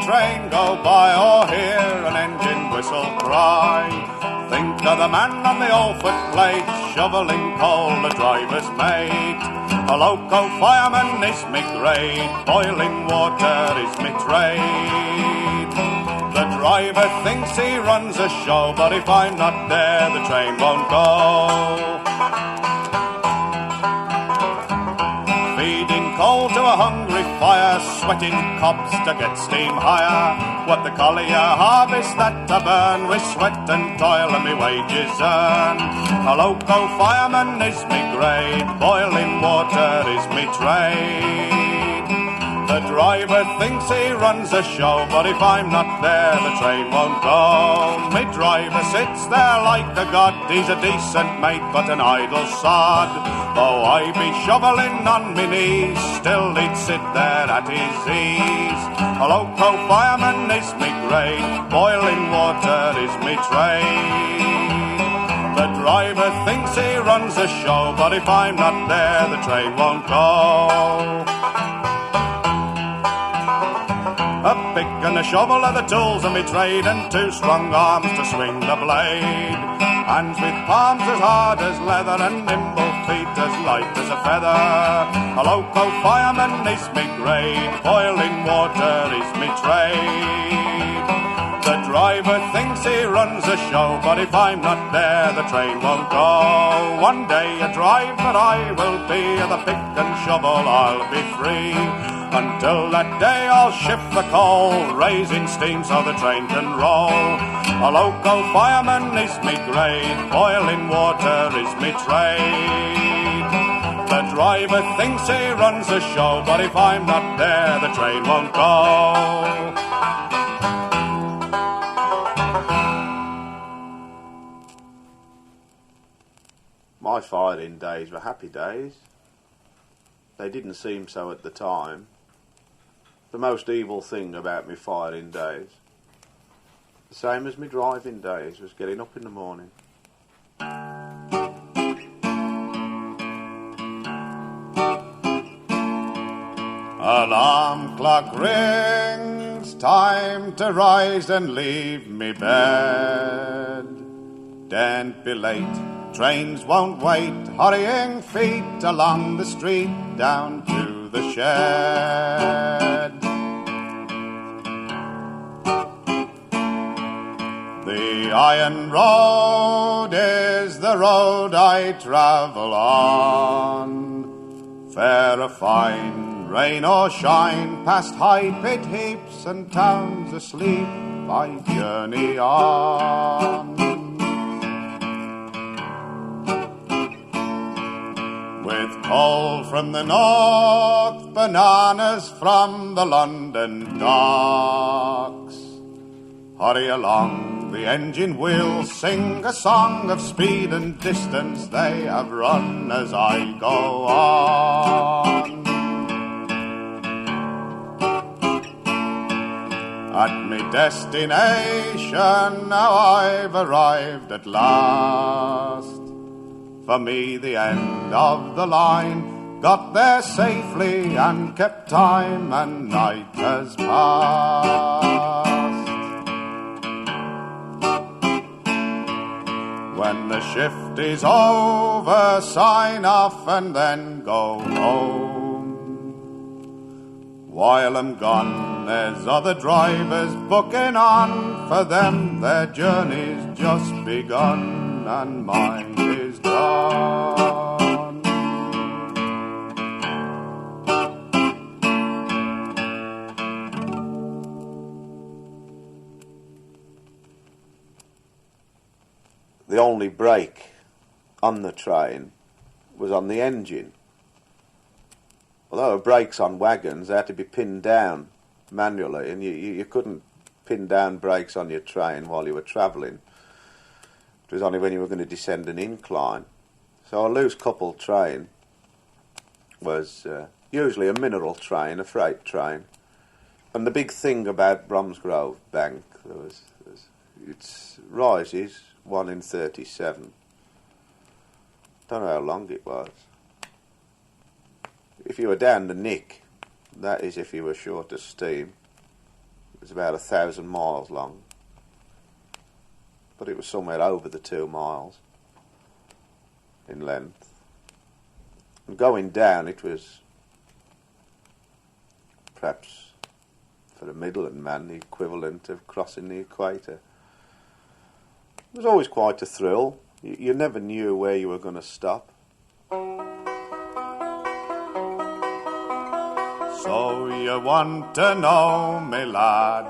train go by or hear an engine whistle cry, think of the man on the old footplate, shoveling coal, the driver's mate. A loco fireman is me grade, boiling water is me trade. The driver thinks he runs a show, but if I'm not there, the train won't go. Feeding coal to a hungry fire, sweating cobs to get steam higher. What the collier harvest that I burn, with sweat and toil and me wages earn. A loco fireman is me grade, boiling water is me trade. The driver thinks he runs a show, but if I'm not there, the train won't go. Me driver sits there like a god, he's a decent mate, but an idle sod. Though I be shoveling on me knees, still he'd sit there at his ease. A loco fireman is me grade, boiling water is me trade. The driver thinks he runs a show, but if I'm not there, the train won't go. A pick and a shovel are the tools of me trade, and two strong arms to swing the blade. Hands with palms as hard as leather, and nimble feet as light as a feather. A loco fireman is me grade, boiling water is me trade. The driver thinks he runs a show, but if I'm not there, the train won't go. One day a driver I will be, the pick and shovel I'll be free. Until that day I'll shift the coal, raising steam so the train can roll. A loco fireman is me grade, boiling water is me trade. The driver thinks he runs a show, but if I'm not there, the train won't go. My firing days were happy days. They didn't seem so at the time. The most evil thing about me firing days, the same as me driving days, was getting up in the morning. Alarm clock rings, time to rise and leave me bed. Daren't be late, trains won't wait, hurrying feet along the street down to the shed. The iron road is the road I travel on, fair or fine, rain or shine, past high-pit heaps and towns asleep, I journey on. With coal from the north, bananas from the London docks. Hurry along, the engine wheels sing a song of speed and distance they have run as I go on. At me destination, now I've arrived at last. For me the end of the line, got there safely and kept time, and night has passed. When the shift is over, sign off and then go home. While I'm gone, there's other drivers booking on, for them their journey's just begun, and mine is done. The only brake on the train was on the engine. Although there were brakes on wagons, they had to be pinned down manually, and you couldn't pin down brakes on your train while you were travelling. It was only when you were going to descend an incline. So a loose coupled train was usually a mineral train, a freight train. And the big thing about Bromsgrove Bank, its rises, 1 in 37. Don't know how long it was. If you were down the nick, that is if you were short of steam, was about 1,000 miles long, but it was somewhere over the 2 miles in length. And going down, it was perhaps, for a Midland man, the equivalent of crossing the equator. It was always quite a thrill. You never knew where you were going to stop. So you want to know, me lad,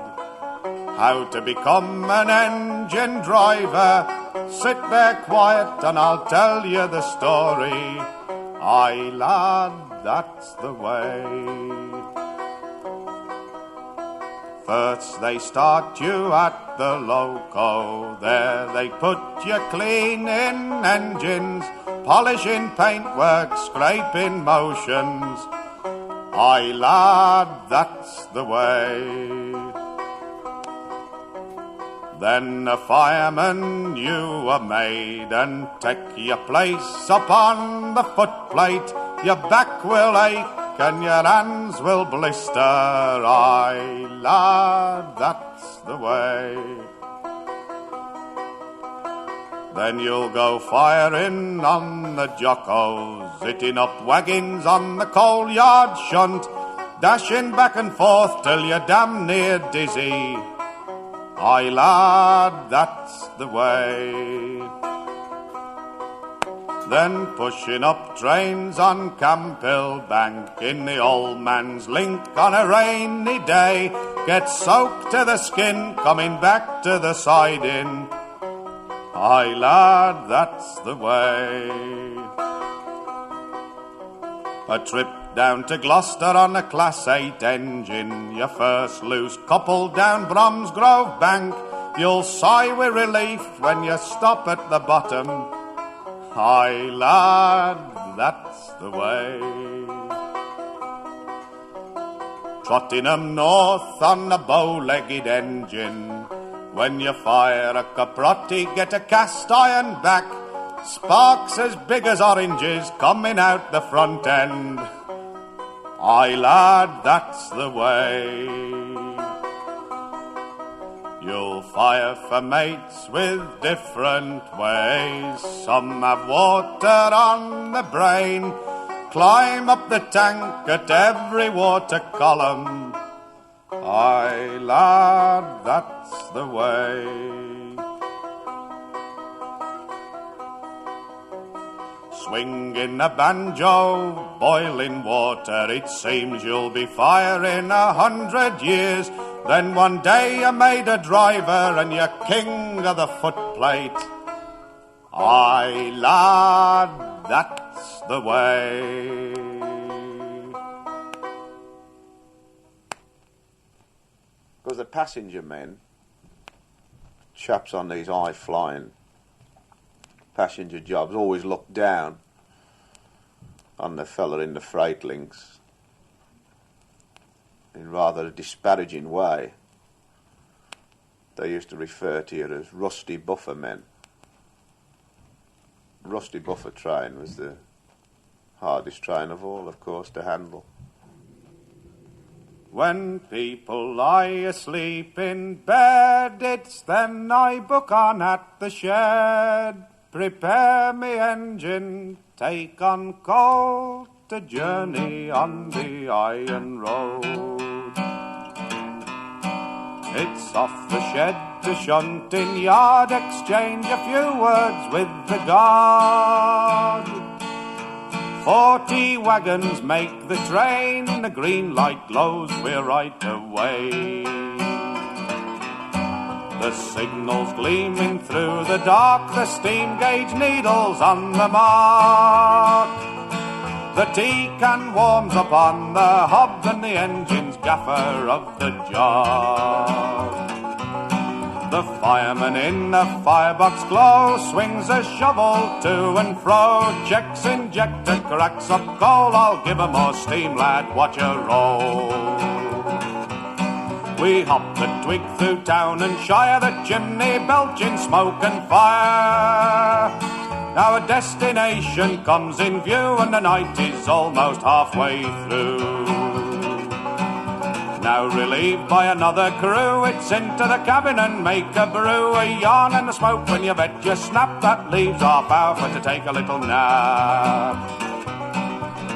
how to become an engine driver? Sit there quiet and I'll tell you the story. Aye, lad, that's the way. First they start you at the loco, there they put you cleaning engines, polishing paintwork, scraping motions. Aye, lad, that's the way. Then a fireman you are made, and take your place upon the footplate. Your back will ache and your hands will blister. Aye, lad, that's the way. Then you'll go firing on the jockos, hitting up wagons on the coal yard shunt, dashing back and forth till you're damn near dizzy. Aye, lad, that's the way. Then pushing up trains on Camphill Bank in the old man's link on a rainy day, get soaked to the skin coming back to the siding. Aye, lad, that's the way. A trip down to Gloucester on a Class 8 engine, your first loose couple down Bromsgrove Bank. You'll sigh with relief when you stop at the bottom. Aye, lad, that's the way. Trottingham North on a bow-legged engine, when you fire a caprotti, get a cast iron back, sparks as big as oranges coming out the front end. Aye, lad, that's the way. You'll fire for mates with different ways. Some have water on the brain, climb up the tank at every water column. Aye, lad, that's the way. Swinging a banjo, boiling water, it seems you'll be firing 100 years. Then one day you're made a driver and you're king of the footplate. Aye, lad, that's the way. Because the passenger men, chaps on these high-flying passenger jobs, always look down on the fella in the freight links in rather a disparaging way. They used to refer to you as rusty buffer men. Rusty buffer train was the hardest train of all, of course, to handle. When people lie asleep in bed, it's then I book on at the shed. Prepare me engine, take on coal, to journey on the iron road. It's off the shed to shunting yard, exchange a few words with the guard. 40 wagons make the train, the green light glows, we're right away. The signals gleaming through the dark, the steam gauge needles on the mark. The tea can warms upon the hob and the engine's gaffer of the job. The fireman in the firebox glow swings a shovel to and fro, checks injector, cracks up coal, I'll give 'em more steam, lad, watch her roll. We hop the twig through town and shire the chimney, belching smoke and fire. Our destination comes in view and the night is almost halfway through. now relieved by another crew. It's into the cabin and make a brew, a yarn and a smoke when you bet your snap. That leaves half hour for to take a little nap.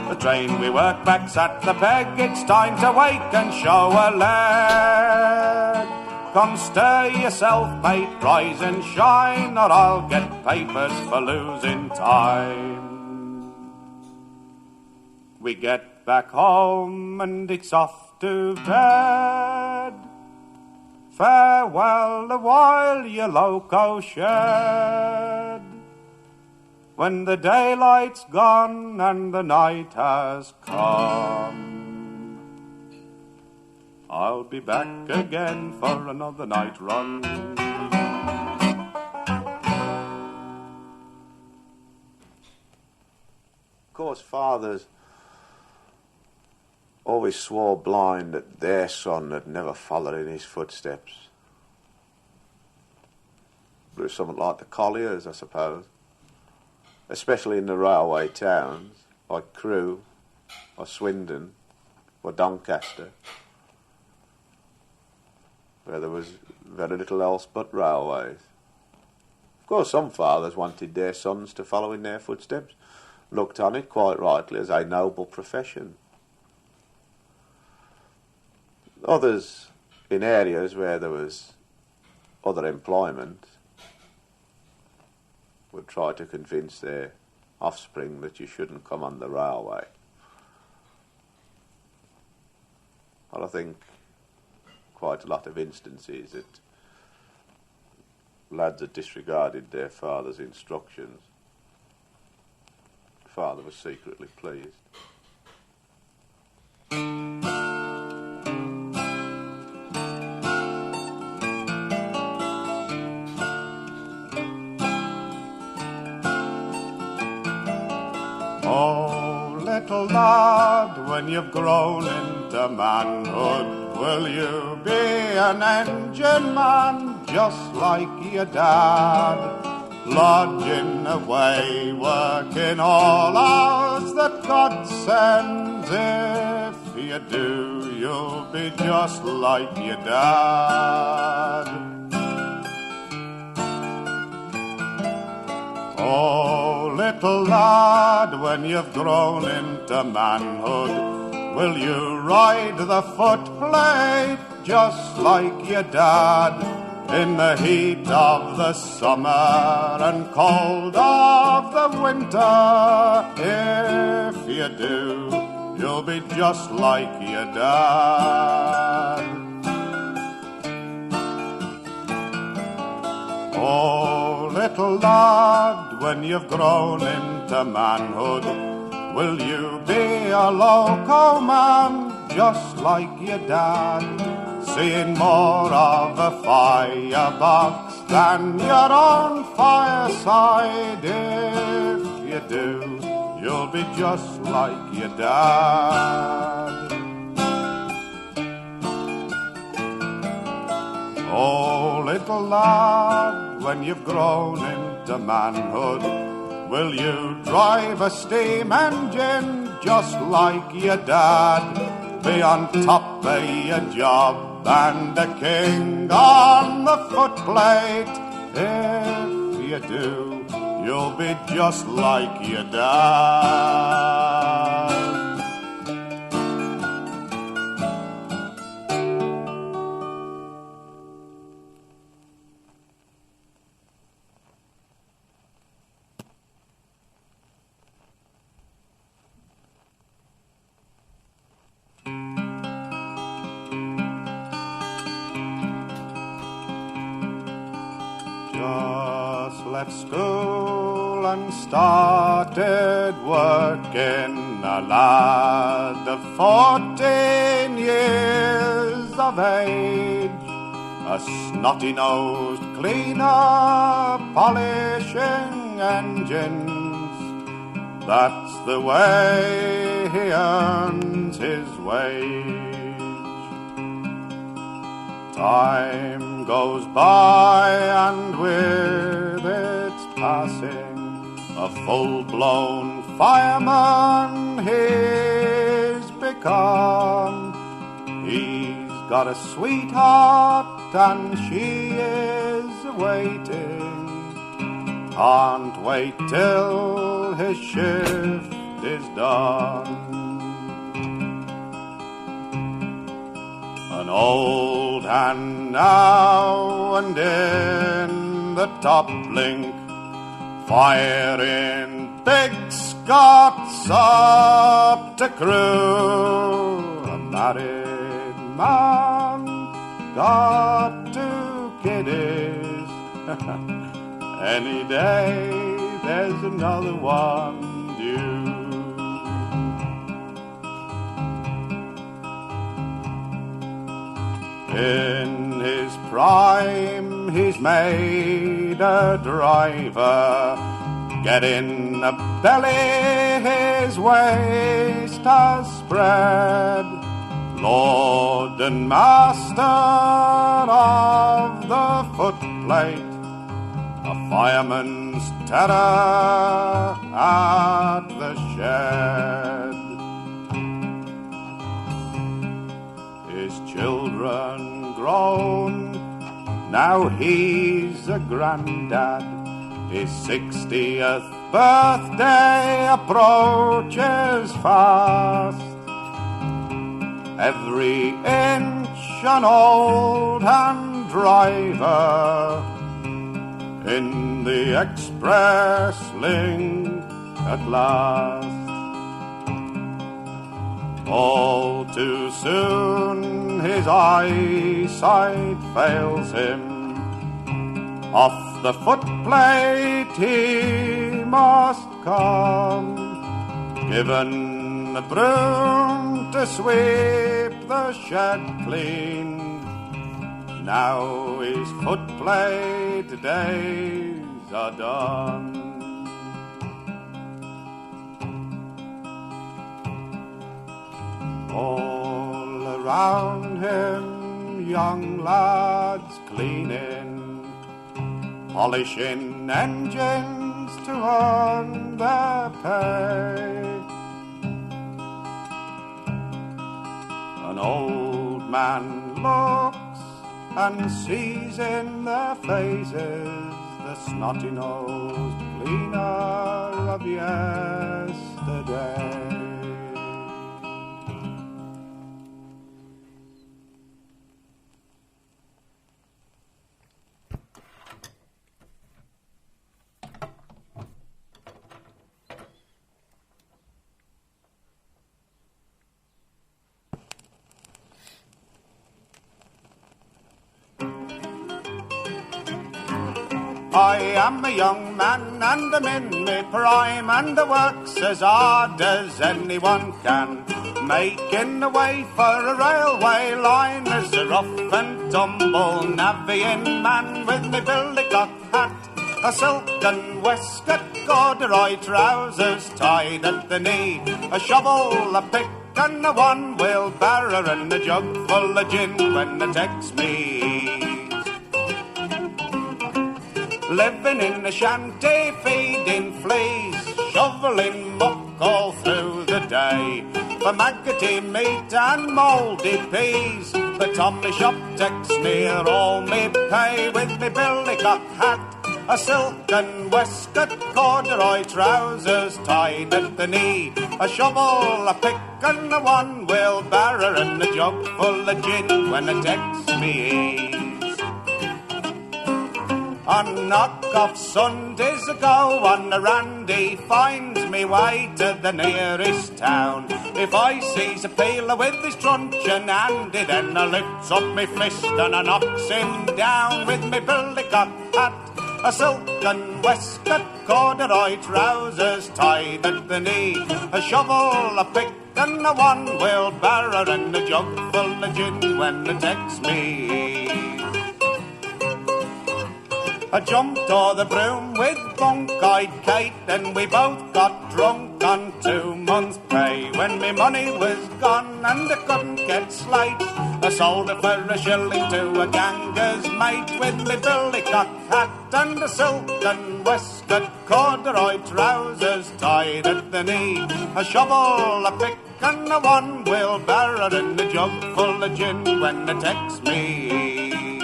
The train we work back's at the peg, it's time to wake and show a leg. Come stir yourself, mate, rise and shine, or I'll get papers for losing time. We get back home and it's off to bed. Farewell a while, you loco shed. When the daylight's gone and the night has come, I'll be back again for another night run. Of course, fathers always swore blind that their son had never followed in his footsteps. But it was something like the colliers, I suppose. Especially in the railway towns, like Crewe, or Swindon, or Doncaster, where there was very little else but railways. Of course, some fathers wanted their sons to follow in their footsteps, looked on it quite rightly as a noble profession. Others, in areas where there was other employment, would try to convince their offspring that you shouldn't come on the railway. But I think quite a lot of instances that lads had disregarded their father's instructions. The father was secretly pleased. Oh, little lad, when you've grown into manhood, will you be an engine man just like your dad? Lodging away, working all hours that God sends. If you do, you'll be just like your dad. Oh, little lad, when you've grown into manhood, will you ride the footplate just like your dad? In the heat of the summer and cold of the winter, if you do, you'll be just like your dad. Oh, little lad, when you've grown into manhood, will you be a loco man just like your dad? Seeing more of a firebox than your own fireside. If you do, you'll be just like your dad. Oh, little lad, when you've grown into manhood, will you drive a steam engine just like your dad? Be on top of your job and a king on the footplate. If you do, you'll be just like your dad. Just left school and started working, a lad of 14 years of age, a snotty-nosed cleaner polishing engines. That's the way he earns his wage. Time goes by and with its passing, a full-blown fireman he's become. He's got a sweetheart and she is waiting. Can't wait till his shift is done. An old hand now and in the top link, firing big Scots up to crew. A married man got 2 kiddies. Any day there's another one due. In his prime he's made a driver, getting a belly his waist has spread. Lord and master of the footplate, a fireman's terror at the shed. His children grown, now he's a granddad. His 60th birthday approaches fast. Every inch an old-hand driver in the express link at last. All too soon his eyesight fails him. Off the footplate he must come, given a broom to sweep the shed clean. Now his footplate days are done. All around him young lads cleaning, polishing engines to earn their pay. An old man looks and sees in their faces the snotty-nosed cleaner of yesterday. I am a young man and I'm in my prime, and I works as hard as anyone can, making a way for a railway line as a rough and tumble navvying man, with my billycock hat, a silken waistcoat, corduroy trousers tied at the knee, a shovel, a pick and a one-wheel-barrow and a jug full of gin when it takes me. Living in a shanty, feeding fleas, shoveling muck all through the day, for maggoty meat and mouldy peas. The Tommy shop takes near all me pay, with me billycock hat, a silken waistcoat, corduroy trousers tied at the knee, a shovel, a pick and a one-wheel-barrow and a jug full of gin when it takes me. On knock-off Sundays ago on a randy finds me way to the nearest town. If I sees a peeler with his truncheon handy, then I lifts up me fist and I knocks him down, with me billycock hat, a silken waistcoat, corduroy trousers tied at the knee, a shovel, a pick and a one-wheel-barrow and a jug full of gin when it takes me. I jumped o'er the broom with bunk-eyed Kate, and we both got drunk on 2 months' pay. When me money was gone and I couldn't get slate, I sold it for a shilling to a ganger's mate, with me billycock hat and a silken waistcoat, corduroy trousers tied at the knee, a shovel, a pick and a one-wheel barrow and a jug full of gin when the Tex me's.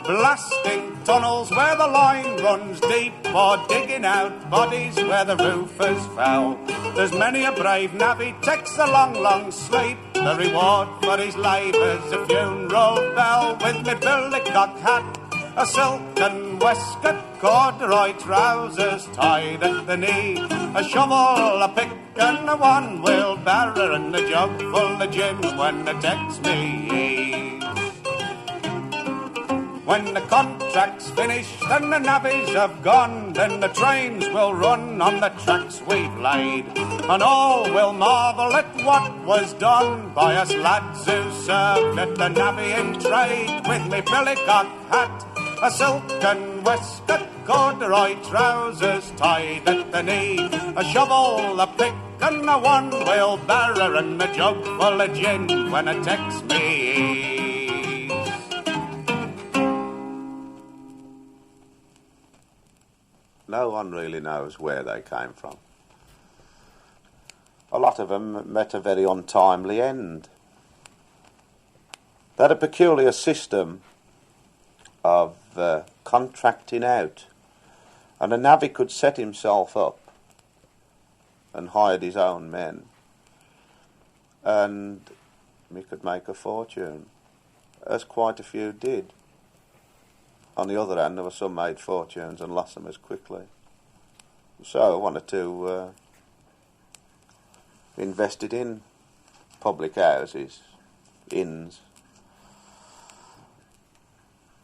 Blasting tunnels where the line runs deep, or digging out bodies where the roof is foul. There's many a brave navvy takes a long, long sleep. The reward for his labour's a funeral bell. With me billycock hat, a silken waistcoat, corduroy trousers tied at the knee, a shovel, a pick and a one-wheel barrow and a jug full of gin when the Tex me's. When the contract's finished and the navvies have gone, then the trains will run on the tracks we've laid, and all will marvel at what was done by us lads who served at the navvy in trade. With me billycock hat, a silken waistcoat, corduroy trousers tied at the knee, a shovel, a pick and a one-wheel barrow and a jug full of gin when it Tex me's. No one really knows where they came from. A lot of them met a very untimely end. They had a peculiar system of contracting out, and a navvy could set himself up and hired his own men, and he could make a fortune, as quite a few did. On the other hand, there were some made fortunes and lost them as quickly. So I wanted to invest it in public houses, inns,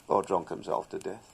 or drunk himself to death.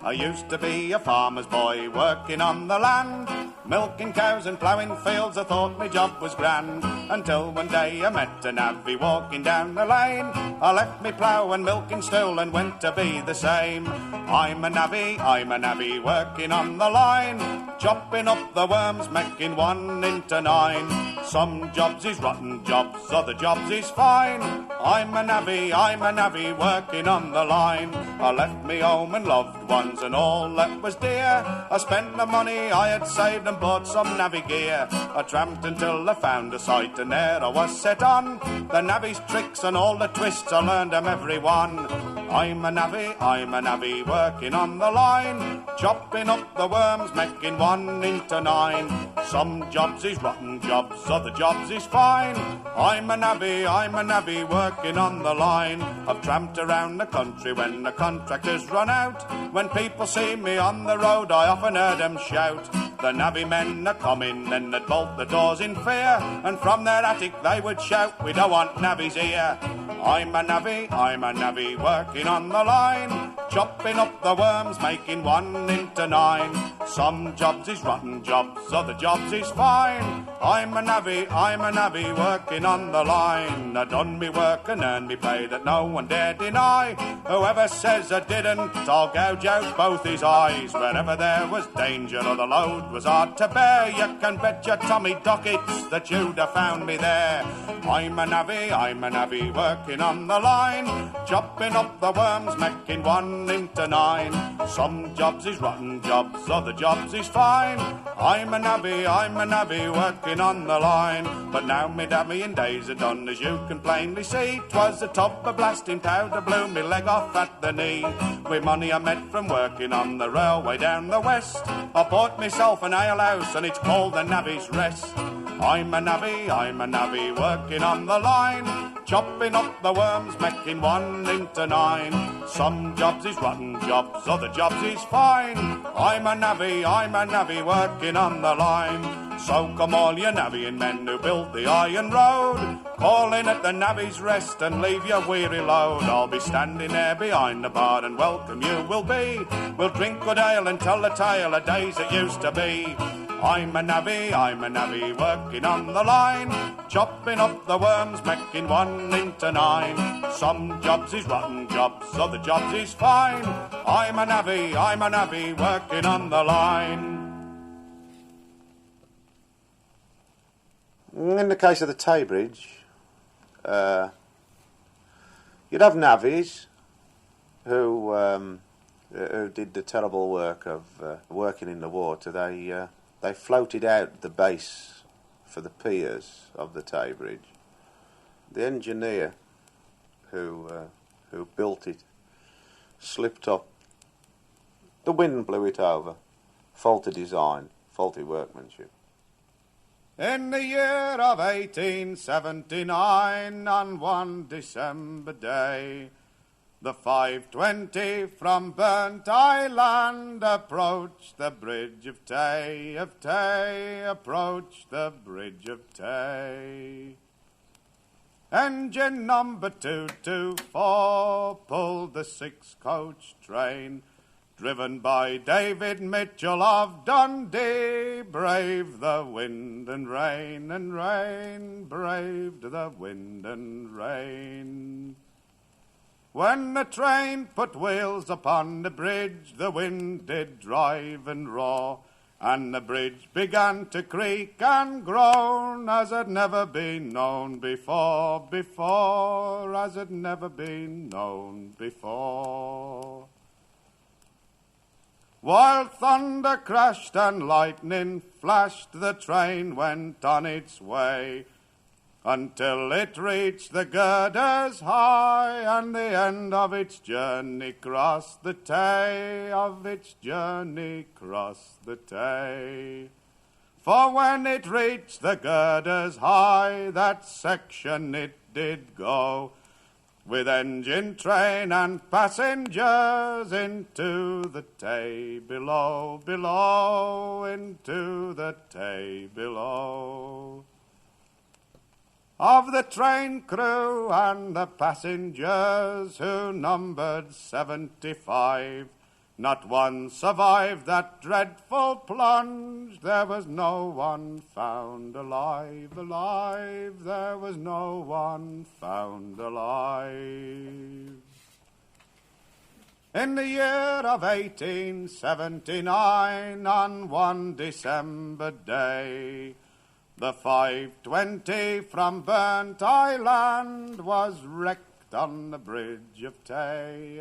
I used to be a farmer's boy working on the land, milking cows and ploughing fields. I thought my job was grand, until one day I met a navvy walking down the lane. I left me plough and milking stool and went to be the same. I'm a navvy working on the line, chopping up the worms, making 1 into 9. Some jobs is rotten jobs, other jobs is fine. I'm a navvy working on the line. I left me home and loved ones and all that was dear. I spent the money I had saved and bought some navvy gear. I tramped until I found a site and there I was set on. The navvy's tricks and all the twists, I learned them every one. I'm a navvy working on the line, chopping up the worms, making 1 into 9. Some jobs is rotten jobs, other jobs is fine. I'm a navvy working on the line. I've tramped around the country when the contractors run out. When people see me on the road, I often heard them shout, the navvy men are coming, then they'd bolt the doors in fear, and from their attic they would shout, we don't want navvies here. I'm a navvy working on the line, chopping up the worms, making 1 into 9. Some jobs is rotten jobs, other jobs is fine. I'm a navvy working on the line. I done me work and earned me pay that no one dare deny. Whoever says I didn't, I'll gouge out both his eyes. Wherever there was danger or the load was hard to bear, you can bet your Tommy Dockets that you'd have found me there. I'm a navvy working on the line, chopping up the worms, making 1 into 9. Some jobs is rotten jobs, other jobs is fine. I'm a navvy working on the line. But now me dammying days are done, as you can plainly see. 'Twas the top of blasting powder blew me leg off at the knee. With money I met from working on the railway down the west, I bought myself an alehouse and it's called the Navvy's Rest. I'm a navvy working on the line, chopping up the worms, making 1 into 9. Some jobs is rotten jobs, other jobs is fine. I'm a navvy working on the line. So come all you navvying men who built the iron road, call in at the Navvy's Rest and leave your weary load. I'll be standing there behind the bar and welcome you will be. We'll drink good ale and tell the tale of days that used to be. I'm a navvy working on the line, chopping up the worms, making 1 into 9. Some jobs is rotten jobs, other jobs is fine. I'm a navvy working on the line. In the case of the Tay Bridge, You'd have navvies who did the terrible work of working in the water. They floated out the base for the piers of the Tay Bridge. The engineer who built it slipped up. The wind blew it over. Faulty design, faulty workmanship. In the year of 1879, on one December day, the 520 from Burnt Island approached the Bridge of Tay, approached the Bridge of Tay. Engine number 224 pulled the 6-coach train, driven by David Mitchell of Dundee, braved the wind and rain, braved the wind and rain. When the train put wheels upon the bridge, the wind did drive and roar, and the bridge began to creak and groan as had never been known before, as had never been known before. While thunder crashed and lightning flashed, the train went on its way, until it reached the girders high, and the end of its journey crossed the Tay, crossed the Tay. For when it reached the girders high, that section it did go, with engine, train and passengers, into the Tay below, into the Tay below. Of the train crew and the passengers, who numbered 75, not one survived that dreadful plunge. There was no one found alive, there was no one found alive. In the year of 1879, on one December day, the 520 from Burnt Island was wrecked on the Bridge of Tay,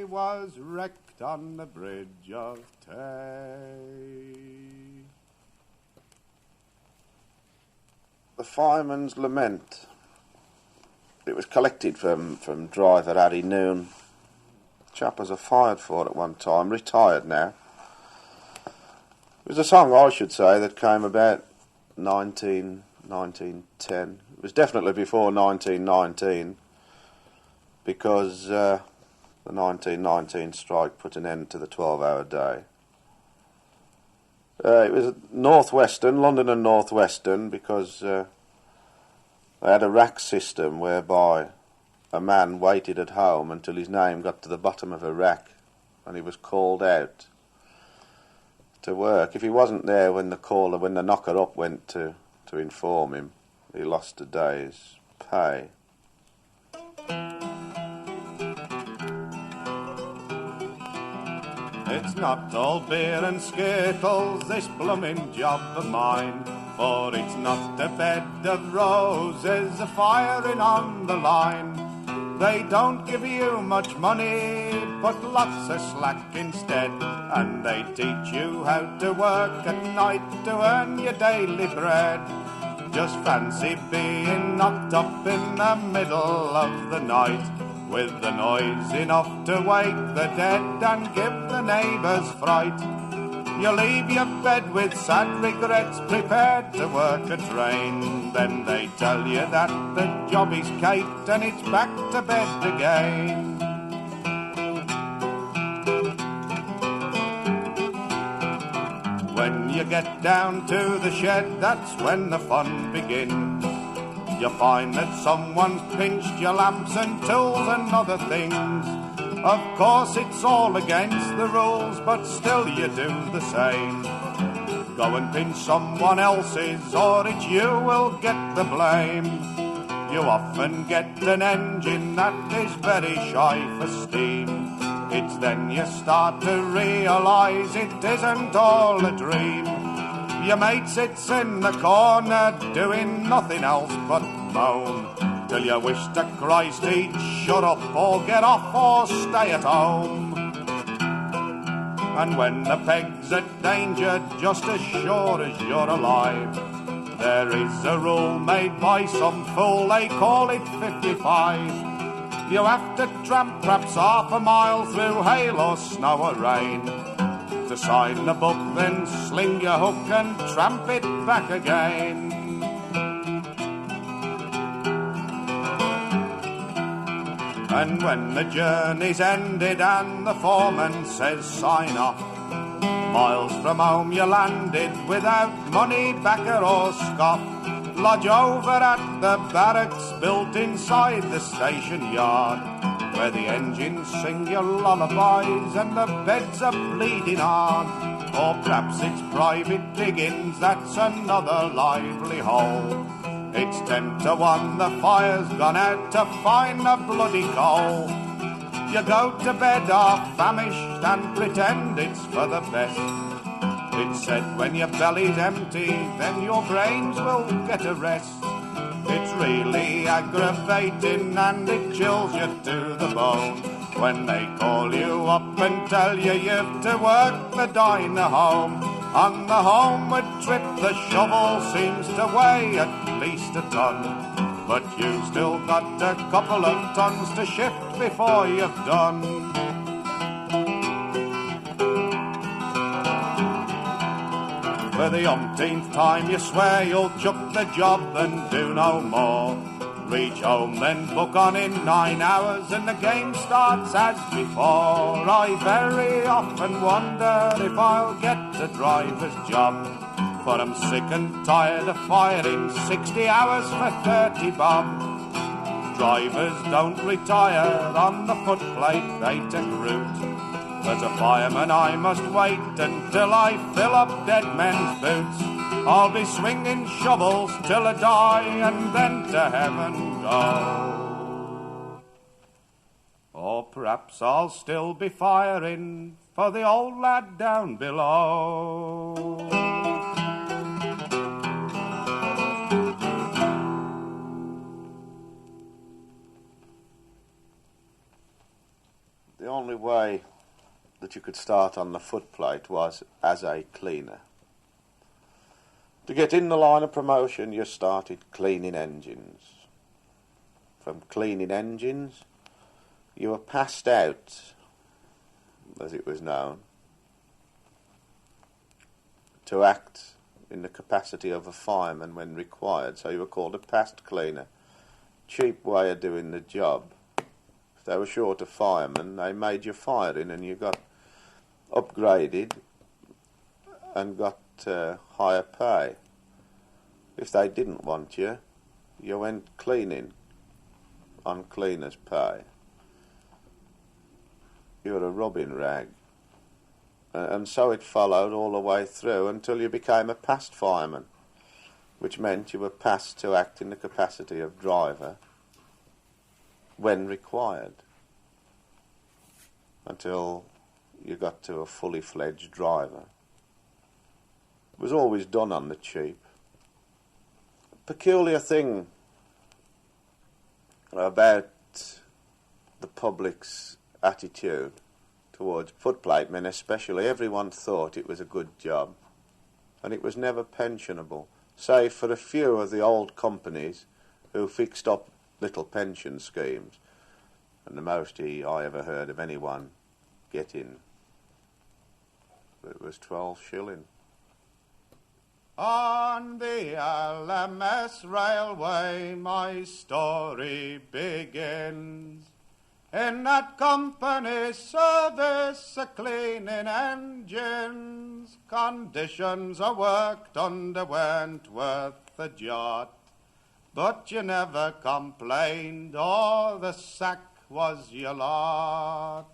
was wrecked on the Bridge of Tay. The Fireman's Lament. It was collected from driver Harry Noon. Chap was fired for at one time, retired now. It was a song, I should say, that came about 1910. It was definitely before 1919, because the 1919 strike put an end to the 12-hour day. It was Northwestern, London and Northwestern, because they had a rack system whereby a man waited at home until his name got to the bottom of a rack and he was called out to work. If he wasn't there when the knocker up went to inform him, he lost a day's pay. It's not all beer and skittles, this bloomin' job of mine, for it's not a bed of roses a firing on the line. They don't give you much money, but lots of slack instead, and they teach you how to work at night to earn your daily bread. Just fancy being knocked up in the middle of the night, with the noise enough to wake the dead and give the neighbours fright. You leave your bed with sad regrets, prepared to work a train. Then they tell you that the job is caked and it's back to bed again. When you get down to the shed, that's when the fun begins. You find that someone's pinched your lamps and tools and other things. Of course it's all against the rules, but still you do the same. Go and pinch someone else's, or it's you will get the blame. You often get an engine that is very shy for steam. It's then you start to realise it isn't all a dream. Your mate sits in the corner doing nothing else but moan. till you wish to Christ he'd shut up or get off or stay at home. And when the peg's a danger, just as sure as you're alive, there is a rule made by some fool, they call it 55. You have to tramp perhaps half a mile through hail or snow or rain to sign the book, then sling your hook and tramp it back again. And when the journey's ended and the foreman says sign off, miles from home you landed without money, backer or scoff. Lodge over at the barracks built inside the station yard, where the engines sing your lullabies and the beds are bleeding hard. Or perhaps it's private diggings, that's another lively hole. It's 10 to 1, the fire's gone out to find the bloody coal. You go to bed half famished and pretend it's for the best. It's said when your belly's empty, then your brains will get a rest. It's really aggravating and it chills you to the bone when they call you up and tell you you've to work the diner home. On the homeward trip the shovel seems to weigh at least a ton, but you've still got a couple of tons to shift before you've done. For the umpteenth time you swear you'll chuck the job and do no more. Reach home then book on in 9 hours and the game starts as before. I very often wonder if I'll get a driver's job, for I'm sick and tired of firing 60 hours for 30 bob. Drivers don't retire on the footplate, they take root. As a fireman I must wait until I fill up dead men's boots. I'll be swinging shovels till I die and then to heaven go. Or perhaps I'll still be firing for the old lad down below. The only way that you could start on the footplate was as a cleaner. To get in the line of promotion, you started cleaning engines. From cleaning engines, you were passed out, as it was known, to act in the capacity of a fireman when required. So you were called a passed cleaner. Cheap way of doing the job. If they were short of firemen, they made you firing and you got upgraded and got higher pay. If they didn't want you, you went cleaning on cleaner's pay. You were a rubbing rag. And so it followed all the way through until you became a passed fireman, which meant you were passed to act in the capacity of driver when required, until you got to a fully fledged driver. It was always done on the cheap. A peculiar thing about the public's attitude towards footplate men especially, everyone thought it was a good job and it was never pensionable, save for a few of the old companies who fixed up little pension schemes, and the most I ever heard of anyone getting, it was 12 shilling. On the LMS railway my story begins. In that company's service a cleaning engines, conditions I worked under weren't worth a jot, but you never complained or the sack was your lot.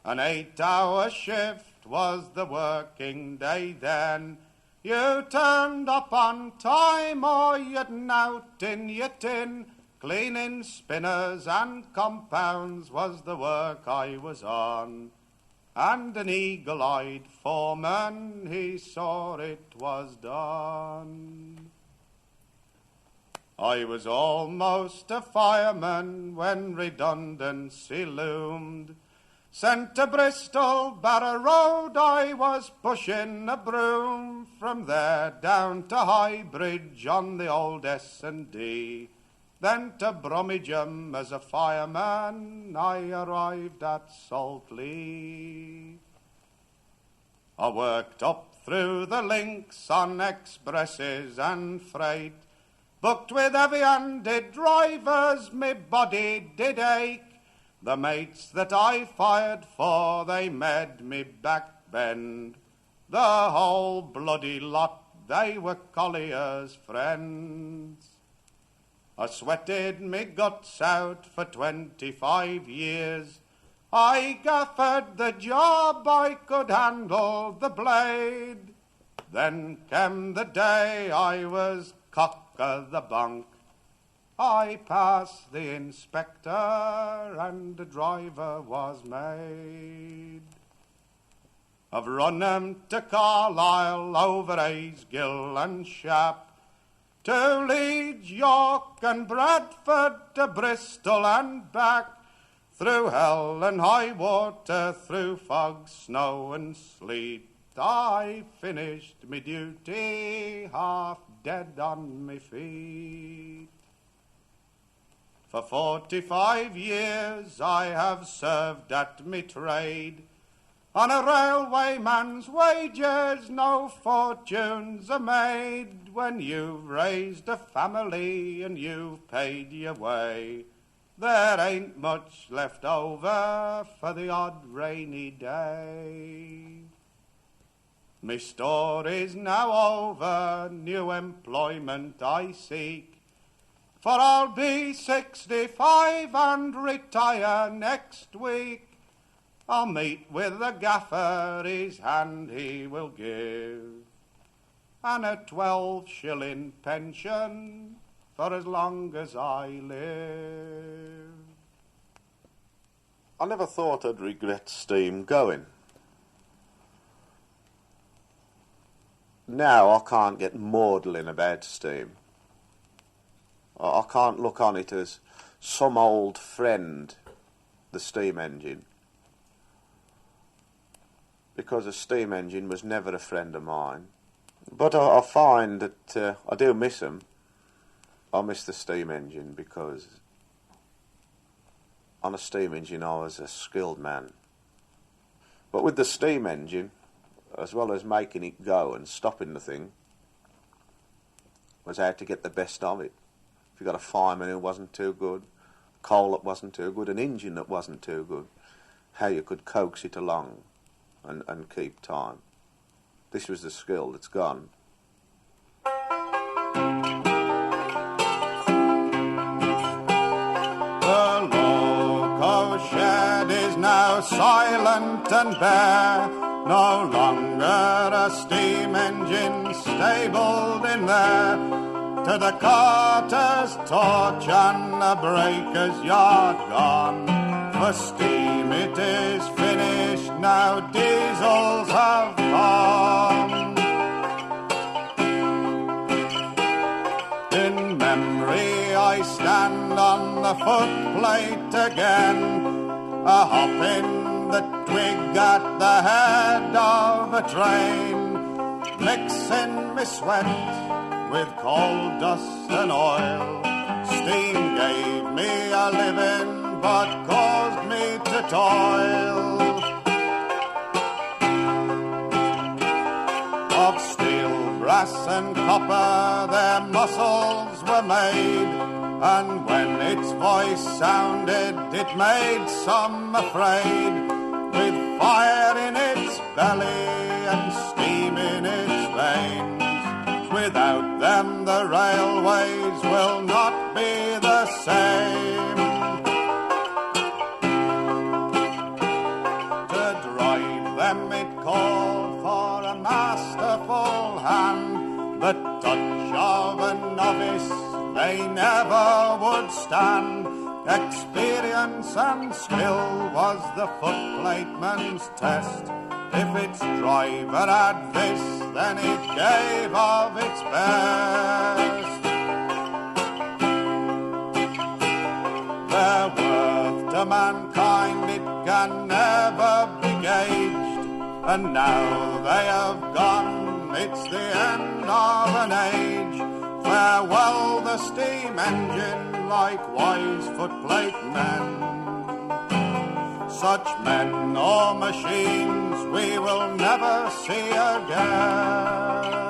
An 8-hour shift was the working day then. You turned up on time or you'd out in your tin. Cleaning spinners and compounds was the work I was on. And an eagle-eyed foreman, he saw it was done. I was almost a fireman when redundancy loomed. Sent to Bristol, Barrow Road, I was pushing a broom. From there down to High Bridge on the old S&D. Then to Brummagem as a fireman, I arrived at Saltley. I worked up through the links on expresses and freight, booked with heavy-handed drivers, me body did ache. The mates that I fired for, they made me back bend. The whole bloody lot, they were colliers' friends. I sweated me guts out for 25 years. I gaffered the job, I could handle the blade. Then came the day I was cock of the bunk. I passed the inspector and the driver was made. I've run 'em to Carlisle, over Aysgill and Shap, to Leeds, York and Bradford, to Bristol and back, through hell and high water, through fog, snow and sleet. I finished me duty, half dead on me feet. For 45 years I have served at me trade, on a railwayman's wages no fortunes are made. When you've raised a family and you've paid your way, there ain't much left over for the odd rainy day. Me story's now over, new employment I seek, for I'll be 65 and retire next week. I'll meet with the gaffer, his hand he will give, and a 12-shilling pension for as long as I live. I never thought I'd regret steam going. Now I can't get maudlin about steam. I can't look on it as some old friend, the steam engine, because a steam engine was never a friend of mine. But I find that I do miss them. I miss the steam engine because on a steam engine I was a skilled man. But with the steam engine, as well as making it go and stopping the thing, was how to get the best of it. If you got a fireman who wasn't too good, coal that wasn't too good, an engine that wasn't too good, how you could coax it along and keep time. This was the skill that's gone. The loco shed is now silent and bare, no longer a steam engine stabled in there. To the carter's torch and the breaker's yard gone, for steam it is finished, now diesels have come. In memory I stand on the footplate again, a hopping the twig at the head of a train, mixing me sweat with coal dust and oil. Steam gave me a living but caused me to toil. Of steel, brass and copper their muscles were made, and when its voice sounded it made some afraid. With fire in its belly and steam in its veins, without them the railways will not be the same. To drive them it called for a masterful hand, the touch of a novice they never would stand. Experience and skill was the footplateman's test. If its driver had this, then it gave of its best. Their worth to mankind it can never be gauged, and now they have gone, it's the end of an age. Farewell the steam engine, likewise footplate men. Such men or machines we will never see again.